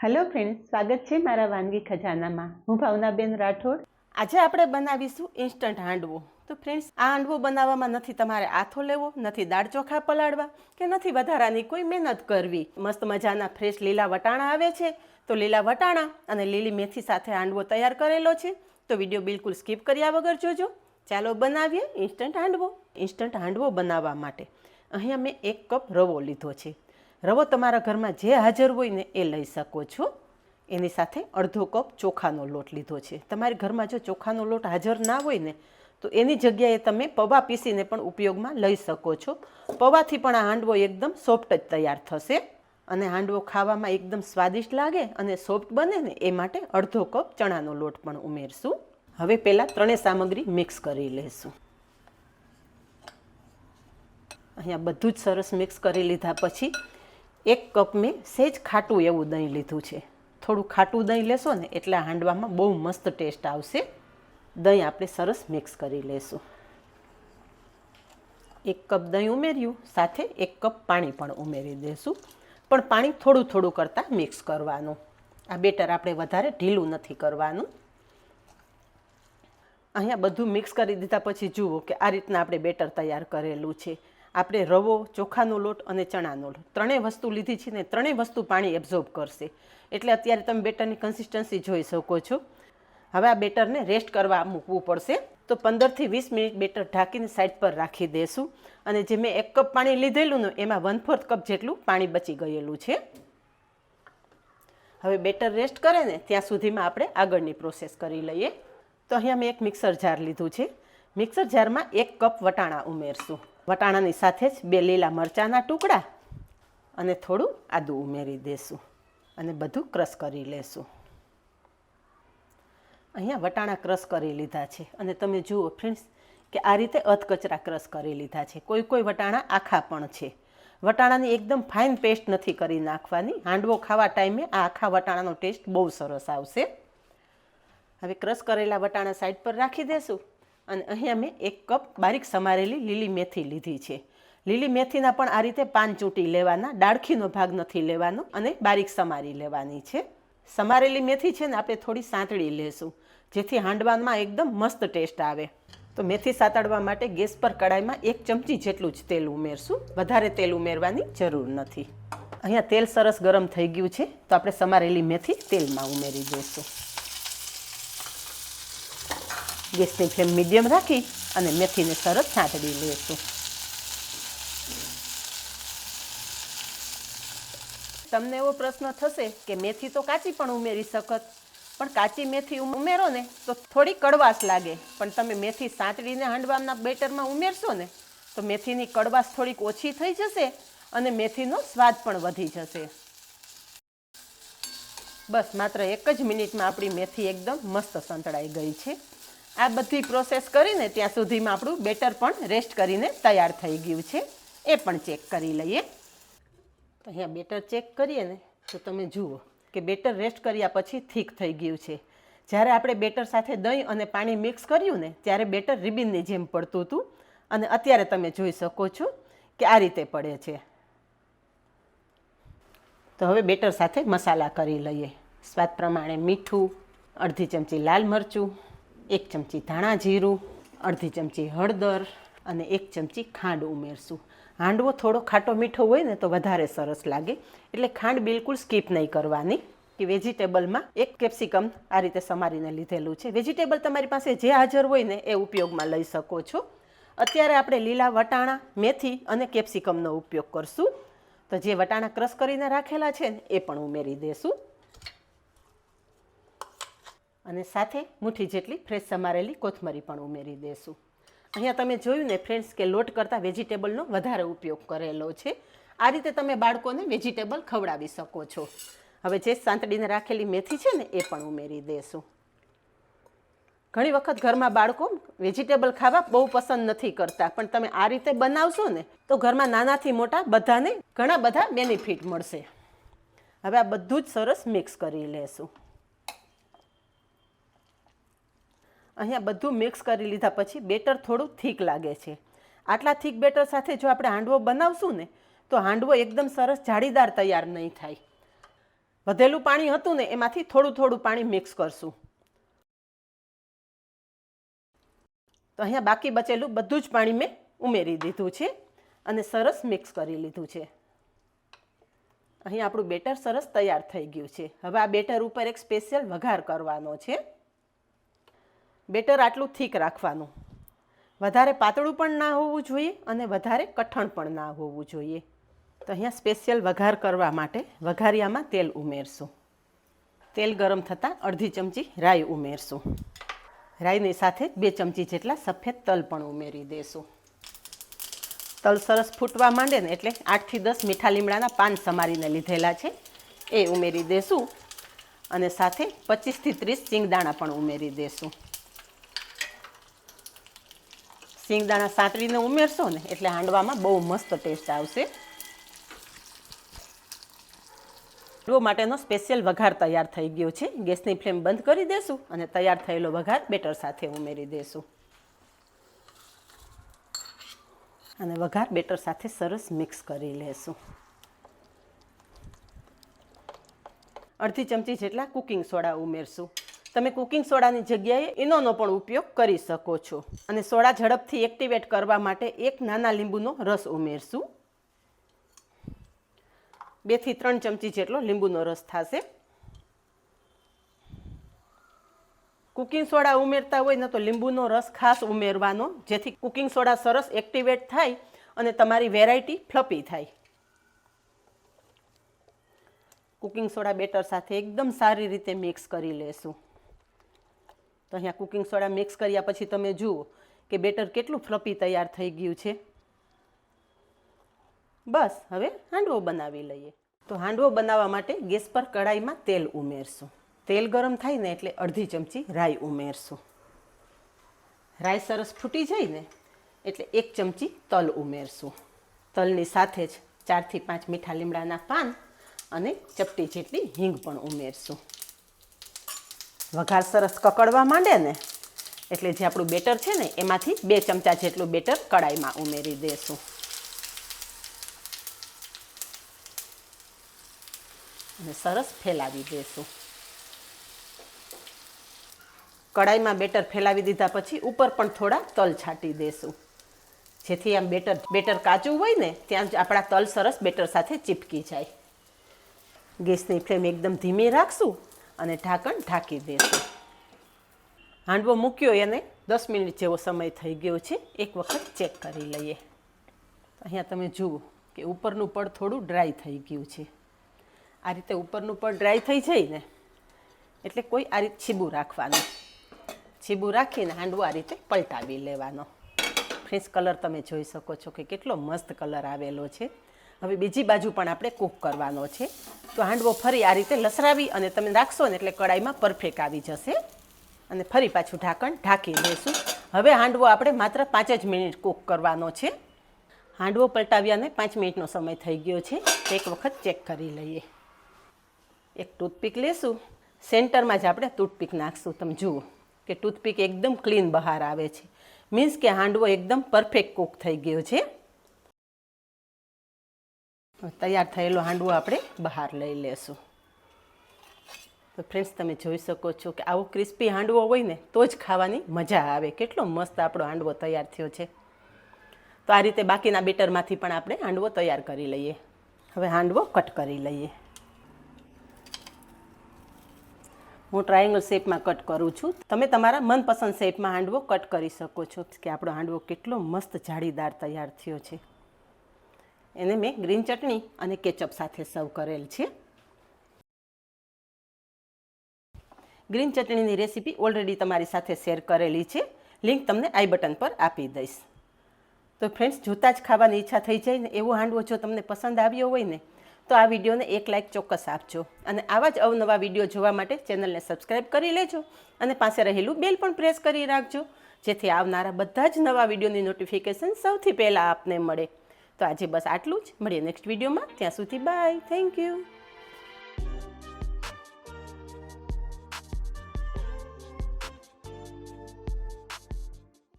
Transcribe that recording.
Hello friends, સ્વાગત છે મારા વાનગી ખજાનામાં. હું ભાવનાબેન રાઠોડ. આજે આપણે બનાવીશું ઇન્સ્ટન્ટ હાંડવો. તો ફ્રેન્ડ્સ, આ હાંડવો બનાવવામાં નથી તમારે આથો લેવો, નથી દાળ ચોખા પલાળવા કે નથી વધારાની કોઈ મહેનત કરવી. મસ્ત મજાના ફ્રેશ લીલા વટાણા આવે છે, તો લીલા વટાણા અને લીલી મેથી સાથે હાંડવો તૈયાર કરેલો છે. તો વિડીયો બિલકુલ સ્કીપ કર્યા વગર જોજો. ચાલો બનાવીએ ઇન્સ્ટન્ટ હાંડવો. ઇન્સ્ટન્ટ હાંડવો બનાવવા માટે અહીંયા મેં 1 કપ રવો લીધો છે. રવો તમારા ઘરમાં જે હાજર હોય ને એ લઈ શકો છો. એની સાથે અડધો કપ ચોખાનો લોટ લીધો છે. તમારી ઘરમાં જો ચોખાનો લોટ હાજર ના હોય ને તો એની જગ્યાએ તમે પૌવા પીસીને પણ ઉપયોગમાં લઈ શકો છો. પૌવાથી પણ આ હાંડવો એકદમ સોફ્ટ જ તૈયાર થશે અને હાંડવો ખાવામાં એકદમ સ્વાદિષ્ટ લાગે અને સોફ્ટ બને ને એ માટે અડધો કપ ચણાનો લોટ પણ ઉમેરશું. હવે પહેલાં ત્રણેય સામગ્રી મિક્સ કરી લઈશું. અહીંયા બધું જ સરસ મિક્સ કરી લીધા પછી 1 કપ મેં સહેજ ખાટું એવું દહીં લીધું છે. થોડું ખાટું દહીં લેશો ને એટલે હાંડવામાં બહુ મસ્ત ટેસ્ટ આવશે. દહીં આપણે સરસ મિક્સ કરી લેશું. 1 કપ દહીં ઉમેર્યું, સાથે 1 કપ પાણી પણ ઉમેરી દઈશું. પણ પાણી થોડું થોડું કરતાં મિક્સ કરવાનું. આ બેટર આપણે વધારે ઢીલું નથી કરવાનું. અહીંયા બધું મિક્સ કરી દીધા પછી જુઓ કે આ રીતના આપણે બેટર તૈયાર કરેલું છે. આપણે રવો, ચોખાનો લોટ અને ચણાનો લોટ ત્રણેય વસ્તુ લીધી છે ને ત્રણેય વસ્તુ પાણી એબ્ઝોર્બ કરશે. એટલે અત્યારે તમે બેટરની કન્સિસ્ટન્સી જોઈ શકો છો. હવે આ બેટરને રેસ્ટ કરવા મૂકવું પડશે. તો 15થી 20 મિનિટ બેટર ઢાંકીને સાઈડ પર રાખી દેશું. અને જે મેં 1 કપ પાણી લીધેલું ને એમાં 1/4 કપ જેટલું પાણી બચી ગયેલું છે. હવે બેટર રેસ્ટ કરે ને ત્યાં સુધીમાં આપણે આગળની પ્રોસેસ કરી લઈએ. તો અહીંયા મેં એક મિક્સર જાર લીધું છે. મિક્સર જારમાં 1 કપ વટાણા ઉમેરશું. વટાણાની સાથે જ 2 લીલા મરચાંના ટુકડા અને થોડું આદું ઉમેરી દેશું અને બધું ક્રશ કરી લેશું. અહીંયા વટાણા ક્રશ કરી લીધા છે અને તમે જુઓ ફ્રેન્ડ્સ કે આ રીતે અધકચરા ક્રશ કરી લીધા છે. કોઈ વટાણા આખા પણ છે. વટાણાની એકદમ ફાઇન પેસ્ટ નથી કરી નાખવાની. હાંડવો ખાવા ટાઈમે આ આખા વટાણાનો ટેસ્ટ બહુ સરસ આવશે. હવે ક્રશ કરેલા વટાણા સાઈડ પર રાખી દેશું. અને અહીંયા મેં 1 કપ બારીક સમારેલી લીલી મેથી લીધી છે. લીલી મેથીના પણ આ રીતે પાન ચૂંટી લેવાના, ડાળખીનો ભાગ નથી લેવાનો અને બારીક સમારી લેવાની છે. સમારેલી મેથી છે ને આપણે થોડી સાંતળી લેશું જેથી હાંડવામાં એકદમ મસ્ત ટેસ્ટ આવે. તો મેથી સાતળવા માટે ગેસ પર કડાઈમાં 1 ચમચી જેટલું જ તેલ ઉમેરશું. વધારે તેલ ઉમેરવાની જરૂર નથી. અહીંયા તેલ સરસ ગરમ થઈ ગયું છે તો આપણે સમારેલી મેથી તેલમાં ઉમેરી દઈશું. ગેસની ફ્લેમ મીડિયમ રાખી અને મેથીને સરસ છાંટડી લઈશું. તમને એવો પ્રશ્ન થશે કે મેથી તો કાચી પણ ઉમેરી શકત, પણ કાચી મેથી ઉમેરો ને તો થોડી કડવાશ લાગે. પણ તમે મેથી સાંતળીને હાંડવાના બેટરમાં ઉમેરશો ને તો મેથીની કડવાશ થોડીક ઓછી થઈ જશે અને મેથીનો સ્વાદ પણ વધી જશે. બસ માત્ર 1 જ મિનિટમાં આપણી મેથી એકદમ મસ્ત સંતળાઈ ગઈ છે. આ બધી પ્રોસેસ કરીને ત્યાં સુધીમાં આપણું બેટર પણ રેસ્ટ કરીને તૈયાર થઈ ગયું છે. એ પણ ચેક કરી લઈએ. તો અહીંયા બેટર ચેક કરીએ ને તો તમે જુઓ કે બેટર રેસ્ટ કર્યા પછી થીક થઈ ગયું છે. જ્યારે આપણે બેટર સાથે દહીં અને પાણી મિક્સ કર્યું ને ત્યારે બેટર રિબિનની જેમ પડતું હતું અને અત્યારે તમે જોઈ શકો છો કે આ રીતે પડે છે. તો હવે બેટર સાથે મસાલા કરી લઈએ. સ્વાદ પ્રમાણે મીઠું, અડધી ચમચી લાલ મરચું, 1 ચમચી ધાણા જીરું, અડધી ચમચી હળદર અને 1 ચમચી ખાંડ ઉમેરશું. હાંડવો થોડો ખાટો મીઠો હોય ને તો વધારે સરસ લાગે એટલે ખાંડ બિલકુલ સ્કીપ નહીં કરવાની. કે વેજીટેબલમાં 1 કેપ્સિકમ આ રીતે સમારીને લીધેલું છે. વેજીટેબલ તમારી પાસે જે હાજર હોય ને એ ઉપયોગમાં લઈ શકો છો. અત્યારે આપણે લીલા વટાણા, મેથી અને કેપ્સિકમનો ઉપયોગ કરશું. તો જે વટાણા ક્રશ કરીને રાખેલા છે ને એ પણ ઉમેરી દેશું અને સાથે મુઠ્ઠી જેટલી ફ્રેશ સમારેલી કોથમરી પણ ઉમેરી દેશું. અહીંયા તમે જોયું ને ફ્રેન્ડ્સ કે લોટ કરતાં વેજીટેબલનો વધારે ઉપયોગ કરેલો છે. આ રીતે તમે બાળકોને વેજીટેબલ ખવડાવી શકો છો. હવે જે સાંતળીને રાખેલી મેથી છે ને એ પણ ઉમેરી દેશું. ઘણી વખત ઘરમાં બાળકો વેજીટેબલ ખાવા બહુ પસંદ નથી કરતા, પણ તમે આ રીતે બનાવશો ને તો ઘરમાં નાનાથી મોટા બધાને ઘણા બધા બેનિફિટ મળશે. હવે આ બધું જ સરસ મિક્સ કરી લેશું. અહીંયા બધું મિક્સ કરી લીધા પછી બેટર થોડું થીક લાગે છે. આટલા થીક બેટર સાથે જો આપણે હાંડવો બનાવશું ને તો હાંડવો એકદમ સરસ જાળીદાર તૈયાર નહીં થાય. વધેલું પાણી હતું ને એમાંથી થોડું થોડું પાણી મિક્સ કરશું. તો અહીંયા બાકી બચેલું બધું જ પાણી મેં ઉમેરી દીધું છે અને સરસ મિક્સ કરી લીધું છે. અહીં આપણું બેટર સરસ તૈયાર થઈ ગયું છે. હવે આ બેટર ઉપર એક સ્પેશિયલ વઘાર કરવાનો છે. બેટર આટલું થીક રાખવાનું, વધારે પાતળું પણ ના હોવું જોઈએ અને વધારે કઠણ પણ ના હોવું જોઈએ. તો અહીંયા સ્પેશિયલ વઘાર કરવા માટે વઘારિયામાં તેલ ઉમેરશું. તેલ ગરમ થતાં અડધી ચમચી રાઈ ઉમેરશું. રાઈની સાથે 2 ચમચી જેટલા સફેદ તલ પણ ઉમેરી દેશું. તલ સરસ ફૂટવા માંડે ને એટલે 8 થી 10 મીઠા લીમડાના પાન સમારીને લીધેલા છે એ ઉમેરી દેશું અને સાથે 25 થી 30 સિંગદાણા પણ ઉમેરી દેશું. સિંગદાણા સાંતળીને ઉમેરશો ને એટલે હાંડવામાં બહુ મસ્ત ટેસ્ટ આવશે. હાંડવો માટેનો સ્પેશિયલ વઘાર તૈયાર થઈ ગયો છે. ગેસની ફ્લેમ બંધ કરી દેશું અને તૈયાર થયેલો વઘાર બેટર સાથે ઉમેરી દેશું અને વઘાર બેટર સાથે સરસ મિક્સ કરી લેશું. અડધી ચમચી જેટલા કુકિંગ સોડા ઉમેરશું. તમે કુકિંગ સોડાની જગ્યાએ ઈનોનો પણ ઉપયોગ કરી શકો છો. અને સોડા ઝડપથી એક્ટિવેટ કરવા માટે 1 નાના લીંબુનો રસ ઉમેરશું. 2 થી 3 ચમચી જેટલો લીંબુનો રસ થશે. કુકિંગ સોડા ઉમેરતા હોય ને તો લીંબુનો રસ ખાસ ઉમેરવાનો, જેથી કુકિંગ સોડા સરસ એક્ટિવેટ થાય અને તમારી વેરાયટી ફ્લફી થાય. કુકિંગ સોડા બેટર સાથે એકદમ સારી રીતે મિક્સ કરી લેશું. તો અહીંયા કુકિંગ સોડા મિક્સ કર્યા પછી તમે જુઓ કે બેટર કેટલું ફ્લફી તૈયાર થઈ ગયું છે. બસ હવે હાંડવો બનાવી લઈએ. તો હાંડવો બનાવવા માટે ગેસ પર કઢાઈમાં તેલ ઉમેરશું. તેલ ગરમ થાય ને એટલે અડધી ચમચી રાઈ ઉમેરશું. રાઈ સરસ ફૂટી જાય ને એટલે 1 ચમચી તલ ઉમેરશું. તલની સાથે જ 4 થી 5 મીઠા લીમડાના પાન અને ચપટી જેટલી હિંગ પણ ઉમેરશું. વઘાર સરસ કકડવા માંડે ને એટલે જે આપણું બેટર છે ને એમાંથી 2 ચમચા જેટલું બેટર કઢાઈમાં ઉમેરી દેશું અને સરસ ફેલાવી દેશું. કઢાઈમાં બેટર ફેલાવી દીધા પછી ઉપર પણ થોડા તલ છાંટી દેશું, જેથી આમ બેટર કાચું હોય ને ત્યાં જ આપણા તલ સરસ બેટર સાથે ચીપકી જાય. ગેસની ફ્લેમ એકદમ ધીમી રાખશું અને ઢાંકણ ઢાંકી દેશું. હાંડવો મૂક્યો એને 10 મિનિટ જેવો સમય થઈ ગયો છે. એક વખત ચેક કરી લઈએ. અહીંયા તમે જુઓ કે ઉપરનું પડ થોડું ડ્રાય થઈ ગયું છે. આ રીતે ઉપરનું પડ ડ્રાય થઈ જાય ને એટલે કોઈ આ રીતે છીબું રાખવાનું. છીબું રાખીને હાંડવો આ રીતે પલટાવી લેવાનો. ફ્રેશ કલર તમે જોઈ શકો છો કે કેટલો મસ્ત કલર આવેલો છે. હવે બીજી બાજુ પણ આપણે કૂક કરવાનો છે. તો હાંડવો ફરી આ રીતે લસરાવી અને તમે રાખશો ને એટલે કઢાઈમાં પરફેક્ટ આવી જશે. અને ફરી પાછું ઢાંકણ ઢાંકી દઈશું. હવે હાંડવો આપણે માત્ર 5 જ મિનિટ કૂક કરવાનો છે. હાંડવો પલટાવ્યાને 5 મિનિટનો સમય થઈ ગયો છે. એક વખત ચેક કરી લઈએ. એક ટૂથપીક લેશું, સેન્ટરમાં જ આપણે ટૂથપીક નાખશું. તમે જુઓ કે ટૂથપીક એકદમ ક્લીન બહાર આવે છે. મીન્સ કે હાંડવો એકદમ પરફેક્ટ કૂક થઈ ગયો છે. તૈયાર થયેલો હાંડવો આપણે બહાર લઈ લેશું. તો ફ્રેન્ડ્સ તમે જોઈ શકો છો કે આવો ક્રિસ્પી હાંડવો હોય ને તો જ ખાવાની મજા આવે. કેટલો મસ્ત આપણો હાંડવો તૈયાર થયો છે. તો આ રીતે બાકીના બેટરમાંથી પણ આપણે હાંડવો તૈયાર કરી લઈએ. હવે હાંડવો કટ કરી લઈએ. હું ટ્રાયેંગલ શેપમાં કટ કરું છું. તમે તમારા મનપસંદ શેપમાં હાંડવો કટ કરી શકો છો. કે આપણો હાંડવો કેટલો મસ્ત જાળીદાર તૈયાર થયો છે. એને મેં ગ્રીન ચટણી અને કેચઅપ સાથે સર્વ કરેલ છે. ગ્રીન ચટણીની રેસીપી ઓલરેડી તમારી સાથે શેર કરેલી છે. લિંક તમને આઈ બટન પર આપી દઈશ. તો ફ્રેન્ડ્સ, જોતાં જ ખાવાની ઈચ્છા થઈ જાય ને એવો હાંડવો જો તમને પસંદ આવ્યો હોય ને તો આ વિડીયોને 1 લાઇક ચોક્કસ આપજો. અને આવા જ અવનવા વિડીયો જોવા માટે ચેનલને સબસ્ક્રાઈબ કરી લેજો અને પાસે રહેલું બેલ પણ પ્રેસ કરી રાખજો, જેથી આવનારા બધા જ નવા વિડીયોની નોટિફિકેશન સૌથી પહેલાં આપને મળે. તો આજે બસ આટલું જ. મળીએ નેક્સ્ટ વિડીયોમાં. ત્યાં સુધી બાય. Thank you.